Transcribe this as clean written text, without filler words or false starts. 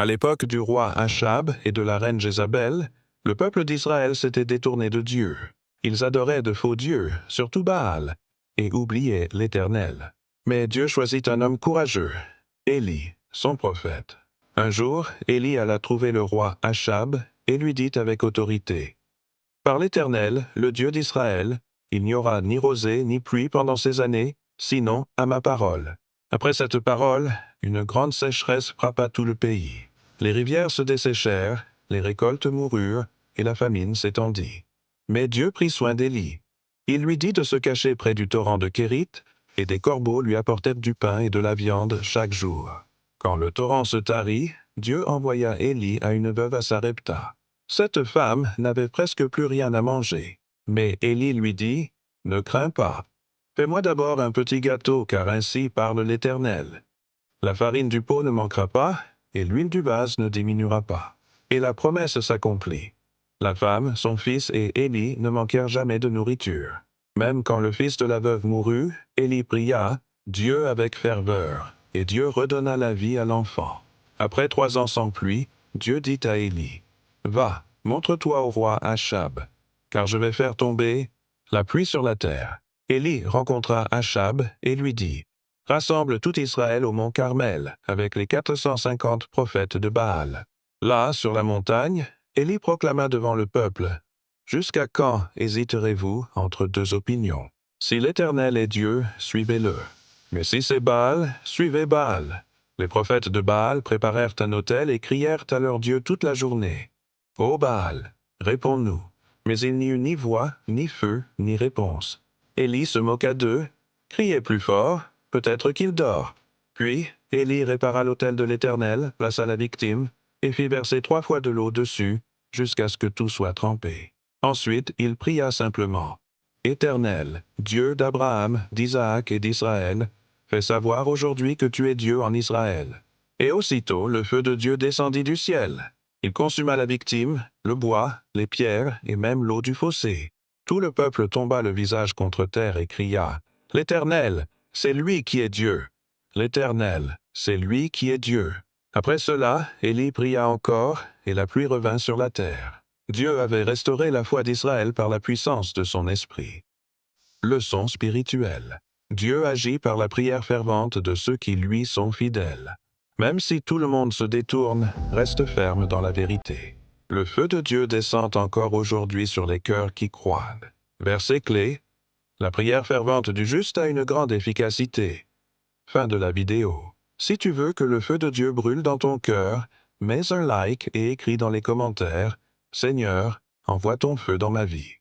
À l'époque du roi Achab et de la reine Jézabel, le peuple d'Israël s'était détourné de Dieu. Ils adoraient de faux dieux, surtout Baal, et oubliaient l'Éternel. Mais Dieu choisit un homme courageux, Élie, son prophète. Un jour, Élie alla trouver le roi Achab et lui dit avec autorité: « Par l'Éternel, le Dieu d'Israël, il n'y aura ni rosée ni pluie pendant ces années, sinon à ma parole. » Après cette parole, une grande sécheresse frappa tout le pays. Les rivières se desséchèrent, les récoltes moururent, et la famine s'étendit. Mais Dieu prit soin d'Élie. Il lui dit de se cacher près du torrent de Kérith, et des corbeaux lui apportèrent du pain et de la viande chaque jour. Quand le torrent se tarit, Dieu envoya Élie à une veuve à Sarepta. Cette femme n'avait presque plus rien à manger. Mais Élie lui dit: « Ne crains pas. Fais-moi d'abord un petit gâteau, car ainsi parle l'Éternel. La farine du pot ne manquera pas, et l'huile du vase ne diminuera pas. » Et la promesse s'accomplit. La femme, son fils et Élie ne manquèrent jamais de nourriture. Même quand le fils de la veuve mourut, Élie pria Dieu avec ferveur, et Dieu redonna la vie à l'enfant. Après 3 ans sans pluie, Dieu dit à Élie: « Va, montre-toi au roi Achab, car je vais faire tomber la pluie sur la terre. » Élie rencontra Achab et lui dit: « Rassemble tout Israël au mont Carmel, avec les 450 prophètes de Baal. » Là, sur la montagne, Élie proclama devant le peuple: « Jusqu'à quand hésiterez-vous entre 2 opinions? Si l'Éternel est Dieu, suivez-le. Mais si c'est Baal, suivez Baal. » Les prophètes de Baal préparèrent un autel et crièrent à leur Dieu toute la journée: « Ô Baal, réponds-nous. » Mais il n'y eut ni voix, ni feu, ni réponse. Élie se moqua d'eux: « Criez plus fort, peut-être qu'il dort. » Puis Élie répara l'autel de l'Éternel, plaça la victime, et fit verser 3 fois de l'eau dessus, jusqu'à ce que tout soit trempé. Ensuite il pria simplement: « Éternel, Dieu d'Abraham, d'Isaac et d'Israël, fais savoir aujourd'hui que tu es Dieu en Israël. » Et aussitôt le feu de Dieu descendit du ciel. Il consuma la victime, le bois, les pierres et même l'eau du fossé. Tout le peuple tomba le visage contre terre et cria: « L'Éternel, c'est lui qui est Dieu! L'Éternel, c'est lui qui est Dieu! » Après cela, Élie pria encore, et la pluie revint sur la terre. Dieu avait restauré la foi d'Israël par la puissance de son esprit. Leçon spirituelle. Dieu agit par la prière fervente de ceux qui lui sont fidèles. Même si tout le monde se détourne, reste ferme dans la vérité. Le feu de Dieu descend encore aujourd'hui sur les cœurs qui croient. Verset clé: la prière fervente du juste a une grande efficacité. Fin de la vidéo. Si tu veux que le feu de Dieu brûle dans ton cœur, mets un like et écris dans les commentaires: « Seigneur, envoie ton feu dans ma vie. »